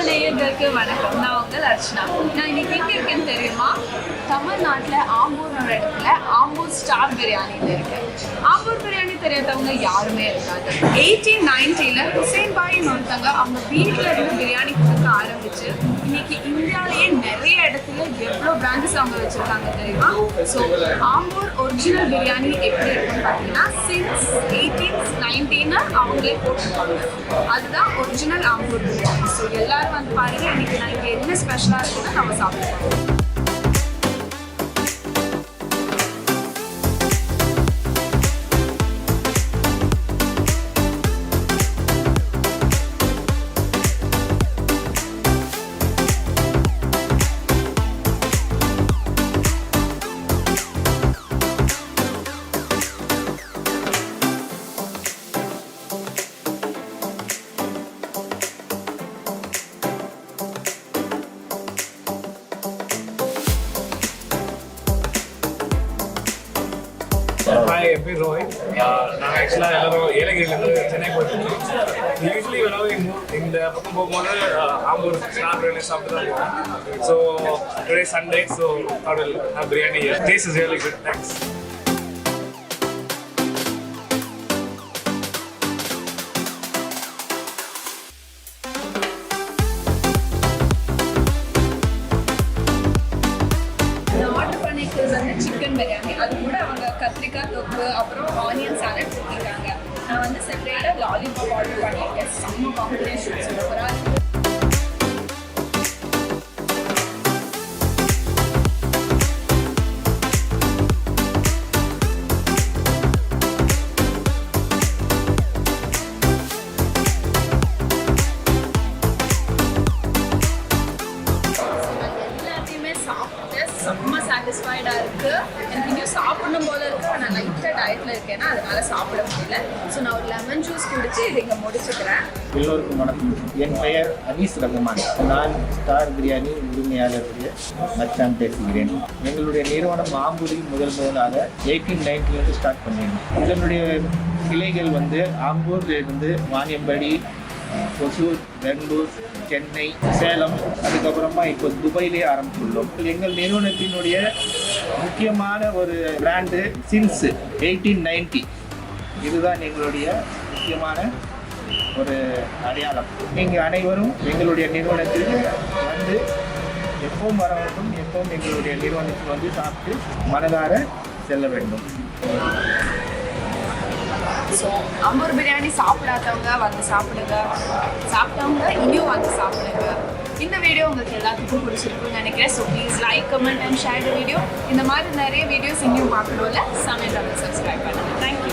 தமிழ்நாடு நேயர்களுக்கு வணக்கம். நான் உங்கள் அர்ச்சனா. நான் இன்னைக்கு எங்கே இருக்கேன்னு தெரியுமா? தமிழ்நாட்டில் ஆம்பூர்னு ஒரு இடத்துல ஆம்பூர் ஸ்டார் பிரியாணியில் இருக்கேன். ஆம்பூர் பிரியாணி தெரியாதவங்க யாருமே இருக்காது. 1890 ஹுசேன் பாயின்னு ஒருத்தவங்க அவங்க வீட்டில் இருந்து பிரியாணி கொடுக்க ஆரம்பிச்சு இன்னைக்கு இந்தியாவிலேயே நிறைய இடத்துல எவ்வளோ பிரான்ச்சஸ் அவங்க வச்சுருக்காங்க தெரியுமா? ஸோ ஆம்பூர் ஒரிஜினல் பிரியாணி எப்படி இருக்குன்னு பார்த்தீங்கன்னா சின்ஸ் 1890 அவங்களே போட்டிருப்பாங்க. அதுதான் ஒரிஜினல் ஆம்பூர் பிரியாணி. ஸோ எல்லாரும் வந்து பாருங்க, இன்னைக்கு நான் இங்கே என்ன ஸ்பெஷலாக இருக்குன்னு நம்ம சாப்பிடுவோம். Hi, I'm Roy. Actually, I'm Chennai. Usually, when we move in the Ambur Star Biryani of So today is Sunday, so I will have biryani here. Taste is really good. Thanks. Chicken biryani, அது கூட அவங்க கத்திரிக்காய் தொக்கு அப்புறம் onion salad கொடுத்துருக்காங்க. நான் வந்து செப்பரேட்டாக லாலிபாப் ஆர்டர் பண்ணியிருக்கேன். செம்ம காம்பினேஷன் சூப்பராக இருக்குது. செம்ம சாட்டிஸ்ஃபைடாக இருக்குது. எனக்கு இன்னும் சாப்பிடணும் போல இருக்குது. நான் லைட்டாக டயட்டில் இருக்கேன்னா அதனால் சாப்பிட முடியல. ஸோ நான் ஒரு லெமன் ஜூஸ் குடிச்சு இதை இங்கே முடிச்சுக்கிறேன். எல்லோருக்கும் வணக்கம். என் பெயர் ரபலம. நான் ஸ்டார் பிரியாணி உரிமையாளருடைய மச்சான் பேசுகிறேன். எங்களுடைய நிறுவனம் ஆம்பூரில் முதலாக 1890 ஸ்டார்ட் பண்ணியிருந்தோம். இதனுடைய கிளைகள் வந்து ஆம்பூர்லேருந்து வாணியம்பாடி, ஒசூர், பெங்களூர், சென்னை, சேலம், அதுக்கப்புறமா இப்போ துபாயிலே ஆரம்பித்துள்ளோம். எங்கள் நிறுவனத்தினுடைய முக்கியமான ஒரு பிராண்டு சின்ஸ் 1890. இதுதான் எங்களுடைய முக்கியமான ஒரு அடையாளம். நீங்கள் அனைவரும் எங்களுடைய நிறுவனத்துக்கு வந்து எப்பவும் வர வேண்டும், எப்பவும் எங்களுடைய நிறுவனத்துக்கு வந்து சாப்பிட்டு மனதார செல்ல வேண்டும். ஸோ ஆம்பூர் பிரியாணி சாப்பிடாதவங்க வந்து சாப்பிடுங்க, சாப்பிட்டவங்க இன்னும் வந்து சாப்பிடுங்க. இந்த வீடியோ உங்களுக்கு எல்லாத்துக்கும் பிடிச்சிருக்குன்னு நினைக்கிறேன். So please like, comment and share the video. இந்த மாதிரி நிறைய வீடியோஸ் இன்னும் பார்க்கணும்ல சமையல் சப்ஸ்கிரைப் பண்ணுங்கள். தேங்க்யூ.